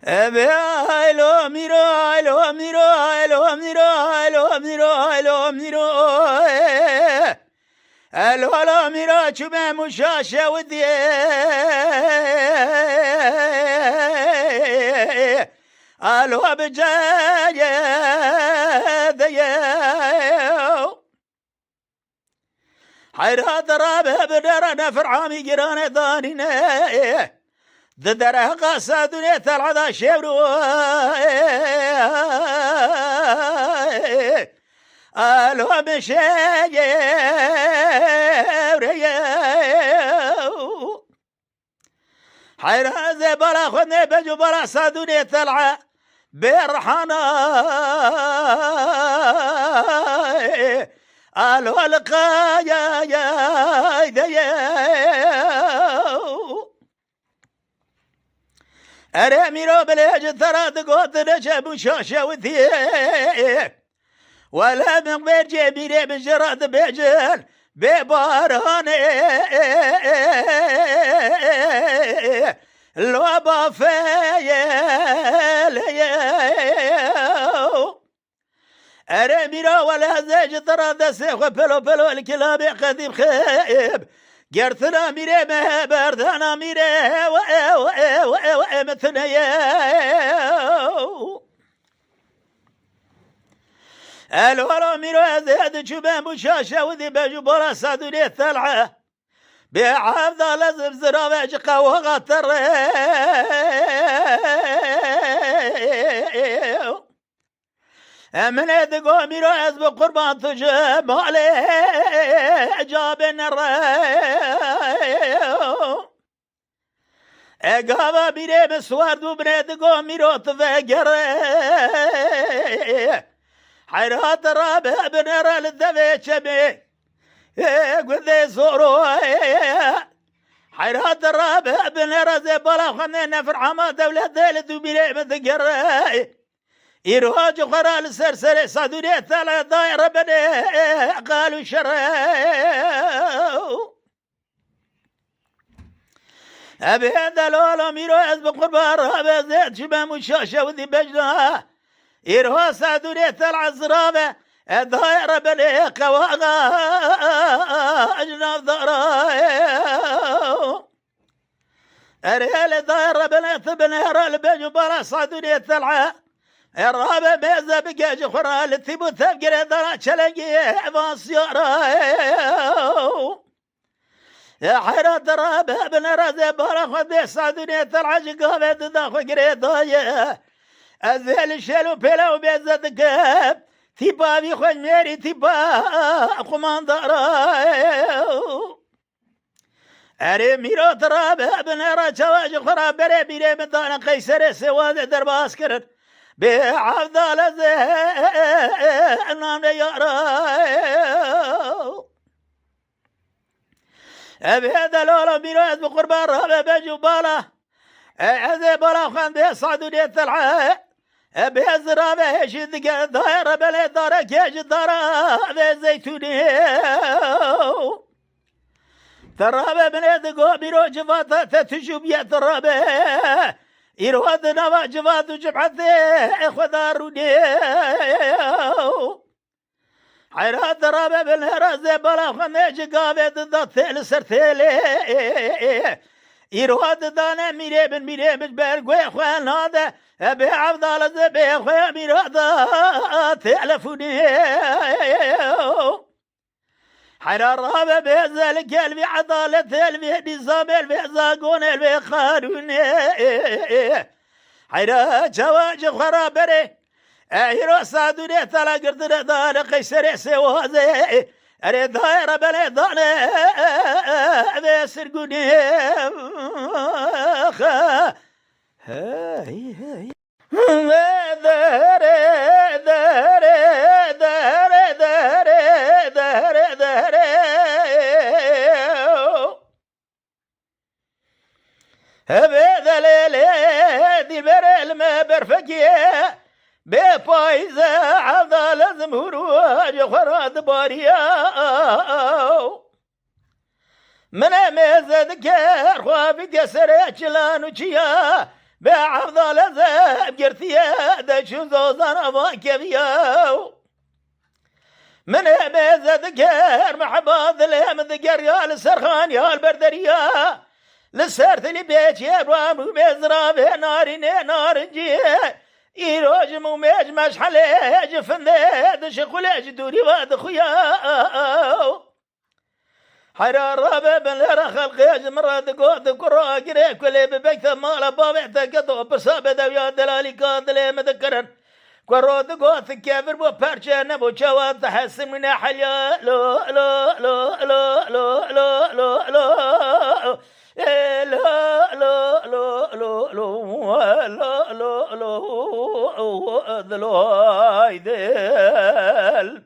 الو میرو الو میرو الو میرو الو میرو الو میرو الو الو میرو چوبه مشاشه ودی الو بجاي ديو حيرات رابه بدرنا فرعامي جيران ضانينا ذدره قصدني تلعدا شبرو الو مشي حيرات بلا خذني بجو بلا صدني تلعا برحنا الو القايا يا اري ميرو بليج ترى تقوت نجا مشاشة وثي ولا من غير جميلة من جراد بيجل بباران لو بافيل اري ميرو ولا زيج ترى دسيخ بلو بلو الكلاب قديم خيب قرتنا ميري ما بردنا ميري مثنى الو الو ميرو زيد شبه مشاشة وذي بجو بلا صدري الثلعة بعبد لازم زرابج قوة غطر من يدقو ميرو عزب قربان تجيب عليه جاب النرى اقابا ميري مسوارد وبنيدقو ميرو تذكر حيرات رابع بنرى للذبي شبي قذي زورو حيرات الرابع بنرى زي بلا خمينا فرحما دولة دولة وميري مذكر إيروج خرال سرسر صدوري ثلاث دايرة بني قالوا شرعوا أبي هذا لولا ميرو أزب قربان رابع زيت شبه مشاشة وذي بجنها إيرو صدوري ثلاث زرابة الدايرة بني قواغا أجناب ضرائو أريال دايرة بني ثبني رال بجو برا صدوري ثلاث الرابع بيزا بقاج خرال الثبو ثبقر دارا شلقي فاسيارا يا حيرات الرابع بن رازي بارا خذي صادوني تلعج قابة داخو قريضايا الزيل شلو بلا وبيزا دكاب تيبا بيخوش ميري تيبا قمان دارا أري ميرو ترابع بن راجواج خراب بري بيري من دانا قيسر سواد درباس كرد بعبد الزين يارا أبي هذا لولا ميراث بقربان رابع بجو بالا هذا بالا خان دي صعدوني الثلعة أبي هذا رابع هشيد دايرة بلي دارة كيج دارة بزيتوني ترابع بني دقو ميرو جفاتا تتشو بيات الرابع إيرواد نوا جواد وجبعته خداروني حيرات رابع بالهراز بلا خميج قابد ضد سرتيلي إيرواد دانا ميري بن برقوي خوان هذا أبي عبد الله زبي خوان ميراد تلفوني حيرات رابع بيزال قلبي عضالة البي نظام البي زاقون البي خاروني حيرات جواج خرابري ايرو صادوني تلا قردنا دار قيسر سوازي اري دايره بلي دانا بيسرقوني هاي هاي هذا ليلة دي برل ما برفقية بفايزة عضا لازم هروج خراد باريا من ميزة ذكر خوافي قسر اجلان وشيا بعفضل زاب قرتيا دشو زوزان ما كبياو من بيزة ذكر محباض لهم ذكر يا السرخان يا البردريا لسرت لي بيت يا برام ومزرا في نار جي إيروج موميج مشحلة جفن شخولة دوري واد خويا حرار رابع بن لرخل قياج مراد قوت قرا قري كل ببيت مال بابع تقطو بصاب دويا دلالي قادل مذكرا قرود قوت كافر بو بارشا نبو جواد تحسن من حليا لو لو لو لو لو لو لو لو لا لا لا لا لا لا لا لا لا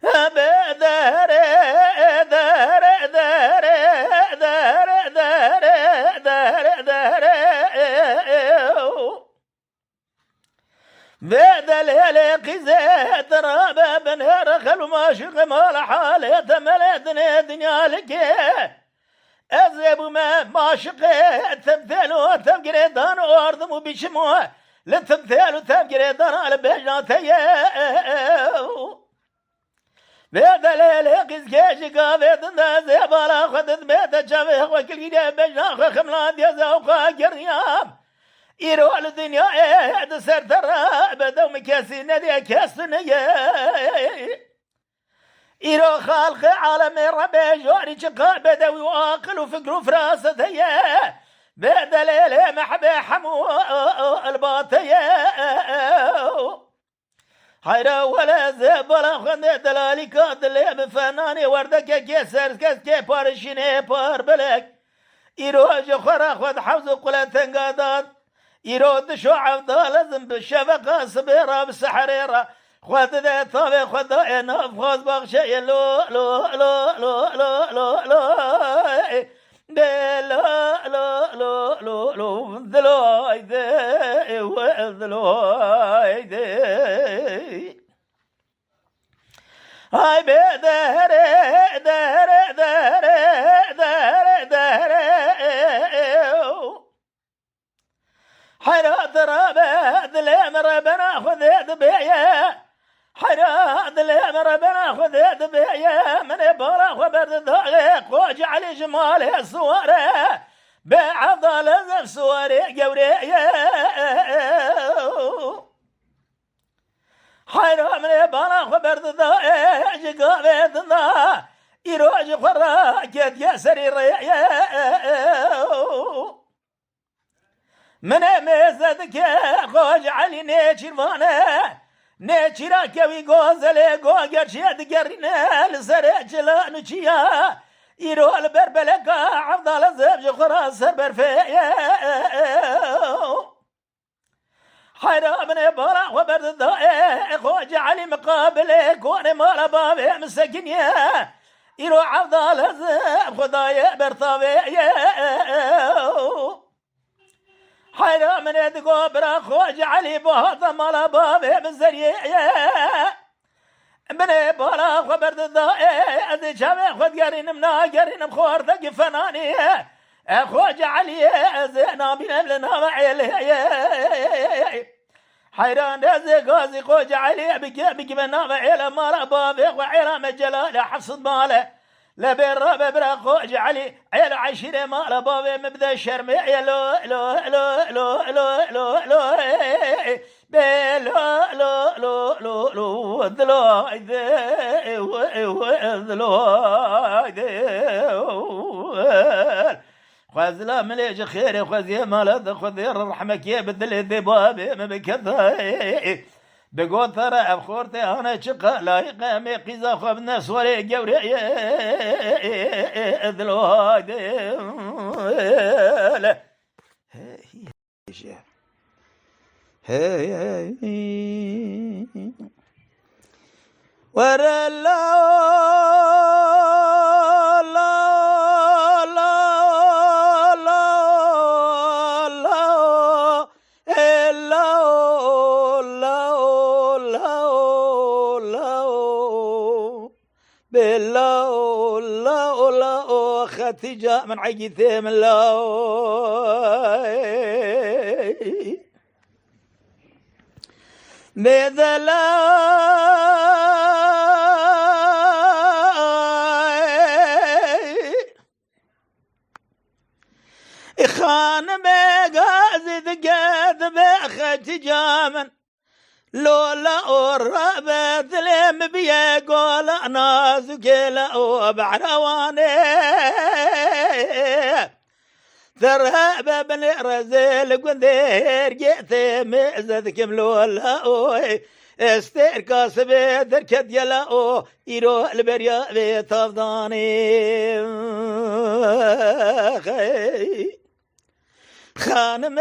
بدر در در در در در در بدل قزات رابا بنهر خلو ماشق مال حالة ملتنا دنيا لك أزيب ما ماشق تمثالو تمقريدان وارضم وبيشموه لتمثالو تمقريدان على بجناتي بدل قز كيش قابد نازي بالا خدت بيت شافيخ وكل جديد بجناخ خملان ديزاوخا قريام إيرو الدنيا إيد سرترا بدو مكاسي ندي كاسنية إيرو خالق عالم ربي جوري شقا بدوي واقل وفكرو فراسة بدل محبي حمو الباطية حيرا ولا زبلا خند دلالي كادلي بفناني وردك كيسر كسكي بارشيني بار بلك إيرو جخرا خد حوز قلة تنقادات يرود شو عبدا لازم بالشفقة صبيرة بسحريرة خذ ذا طابق خذ ذا نفخذ بغشي لو لو لو لو لو لو لو لا لا لا لا لا ذلوي ذي وذلوي ذي هاي بدر در در در در حراد رابد الامر بناخذ دبيا حراد الامر بناخذ دبيا من برا خبر ضايق وجعل جمال الصوره بعض لزم صوري قوريه حرام من برا خبر ضايق قابضنا يروج خراكت يا سرير من مزدك خوج علي نيشر وانا نيشرا كوي غوزله غوغر شيد غرنا لسرج لا نشيا يرو البربلك عبد زبج خراس برفيا حرام نبرا وبرد ضائع خوج علي مقابلك وانا مال بابي مسكنيا يرو عبد زب خدايا برطابيا حيرا من يدقو برا خوج علي بوهضة مالا بابي بالزريع من بالا خبرد الضائع أذي شامي خود قرين منا قرين مخور ذاك فناني خوج علي زينا بنا لنا معيلي حيران رزي قوزي خوج علي بقي بنا معيلي مالا بابي وعيرا مجلالي حفصد ماله لبين ربع برا خوج علي عيل عشيرة مال بابي مبدا الشرمي لو لو لو لو لو لو لو بلو لو لو لو لو ذلو ذلو خذ مليج خير خذ يا مال خذ يا رحمك يا بدل ذي بابي ما بكذا بقول ترى أبخورتي أنا شقة لايقة ميقظة خب الناس ولي جوري ذلواد لا هي ورا بالله لا لا ختي جاء من عقيث من الله بذلا خان مغازي ذقات بخت جامن لولا قربت لم بيقول نازك لا بعرواني ذرهب بن رزيل قندير جئت مئزد كملولا استركاس بذركت يلا يروح البريا بتفضاني خانم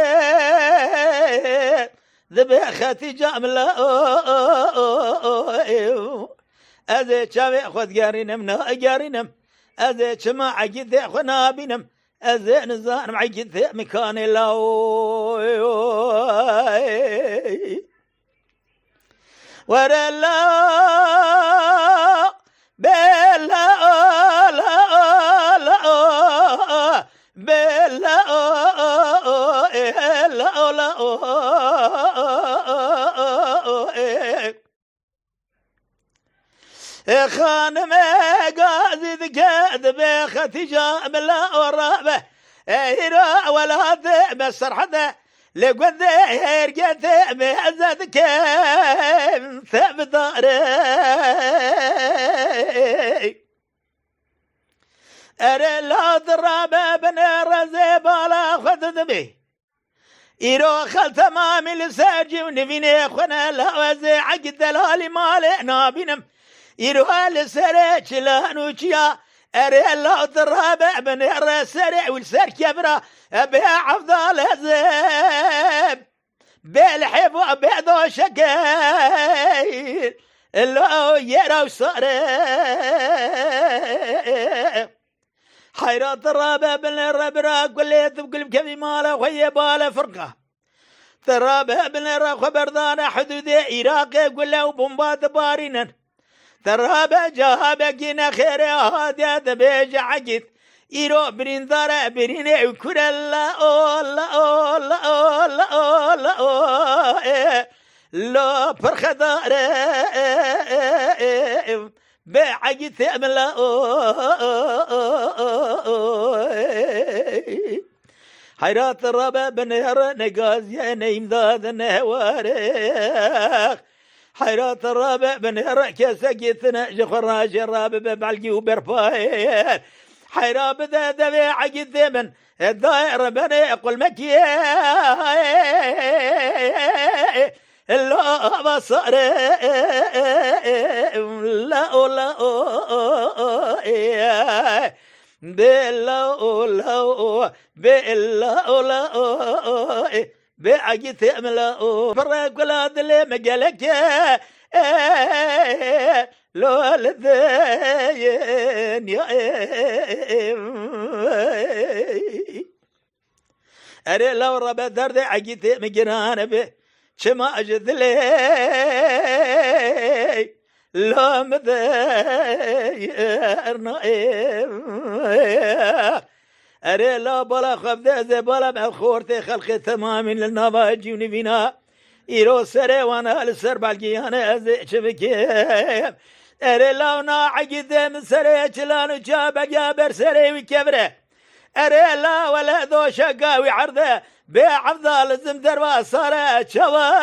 ذبختي جاملة أذي شامي خذ قارينم نا قارينم أذي شما عجيث خنا بينم أذي نزان معجيث مكان الله ورا الله بلا لا بلا خان مغازي ذقاد بختي جاملة ورابه إيرا ولا ذئب السرحدة لقد هرقت مهزت كم ثب داري أري لا ضرابة بن رزيب ولا خذ ذبي إيرو خل تمام لساجي ونبيني خنا لا وزي عقد دلالي مالي نابينم إيرو لسريش لانوشيا أري الله ضرابة بن الرسرع والسر كبرة بها أفضل الزب بالحب وبعضو شكاير اللو يرو صار حيرات الرابة بن الربرة قليت بقلب كذي ماله وهي باله فرقة ترابة بن الرخ بردانة حدود عراقي قلوا بمبات بارينا ترابة جهابكينا خير هادي دبيج عجيت إيرو برين دارا برين عكور الله لا برخ دارا بعجيت أملا حيرات الربا بنهر نقازي نيم ذات نهوارخ حيرات الرابع بنهر كسقيتنا جخراج الرابع ببعلقي وبرفاير حيراب ذا ذبي عقد ذمن الدائر بني قل مكي لا بصر لا بلا بعقد ثملا فرق ولا دلي مجلك لو الذين يا أري لو ربا درد عقد مجران به شما أجد لي لا مذيرنا أري لا بلا خبذ زبالا بخورتي خلق تمام للنباجي ونبينا إيرو سري وانا السر بالقيانا أزي شبكي أري لا ناعقد من سري چلانو جابا جابر سري وكبره أري لا ولا ذو شقاوي عرضه بعفضل الزمدر وصارة شواي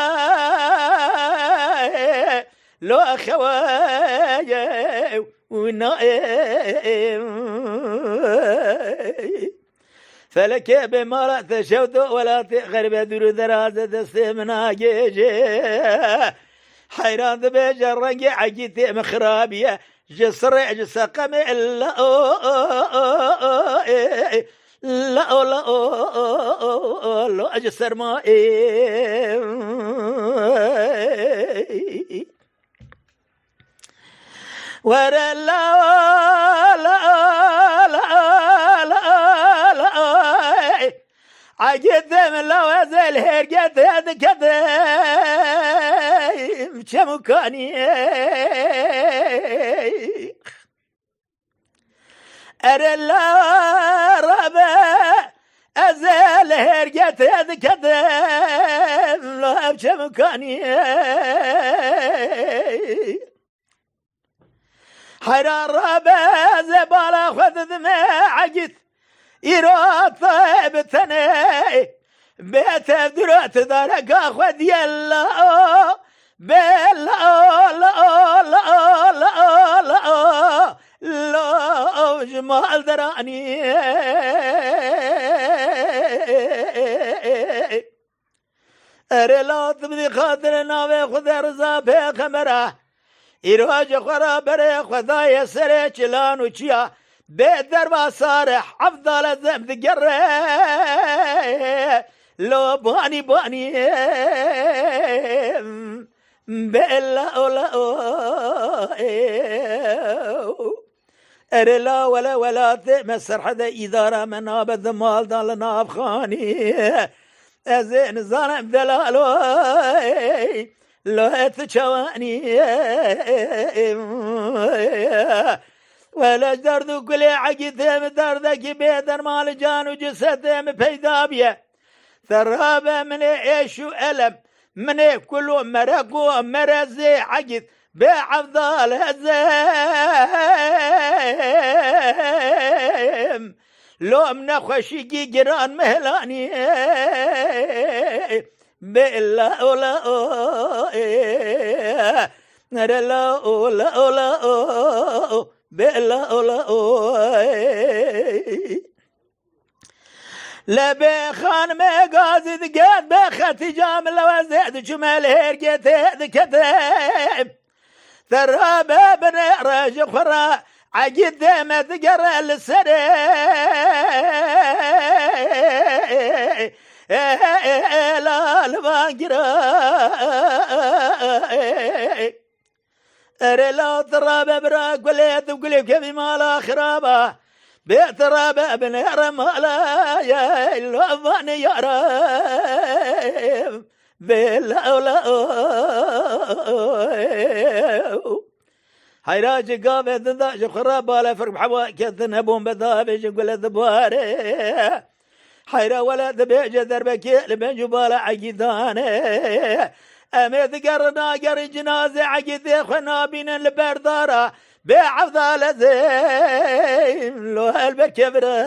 لو أخواي ونائم فلك بما تشوت ولا تغرب دور ذرازة دستي من عجيجي حيران بجر رنجي عجيتي مخرابية جسر جسقم إلا لا لا أجسر ما ورا لا عجد من لو زل هرجت هذا كذا شمكاني أرى لا ربا أزال هرقت ذكدم لا أبشى مكاني حرار رابا زبالا خذ دماء عقد إيراد طيب تني بيت درات دارك أخذ يلا بلا لا لا لا لا لا جمال دراني أريلات بدي خاطر ناوي خذ رزا بخمره إيراج خورا بري خداي سري چلان وچيا بيدر بصارح أفضل زمد جره لو باني باني بلا أولا أرلا ولا تمسر حدا إدارة من أبد مال دال ناب خاني أزين ظالم دلالو لا تشواني ولا درد كل عقدهم دردك بيدر مال جان وجسدهم بيدا بيه ثرابة من ايش وألم من كل مرق ومرزي عقد بعفضال هزام لو من خشيقي جيران مهلاني بلا أولا لا أولا بلا أولا لا بخان مقازي دقات بختي جامل وزيد شمال هرقيت ذكتم ثرابة بن راج خرا عقد ما تقر السري لا الباقرة أرلا ترابة براك وليت وقلب كبي مالا خرابة بيت رابة بن رمالا يا الوفان يا رب بلا ولا حيراج قابة ذاش خرابة لا فرق بحوا كذنبون بذابش يقول الذباري حيرا ولا ذبيج دربك لمن جبال عقيدانه أمد قرنا قر جنازة عقيد خنا بين البردارة بعفضال زين لو البكبره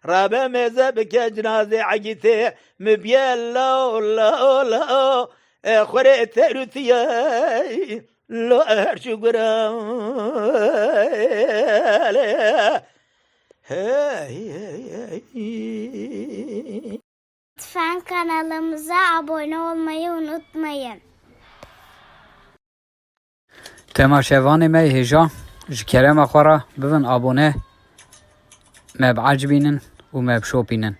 رابع مزبك جنازة عقيد مبيل لا لا خريت ثلثيا لو أرشو قرام Lütfen kanalımıza abone olmayı unutmayın. تماشاوان ما هجا جكرم أخورا ببن أبونه ما بعجبينن وما بشوبينن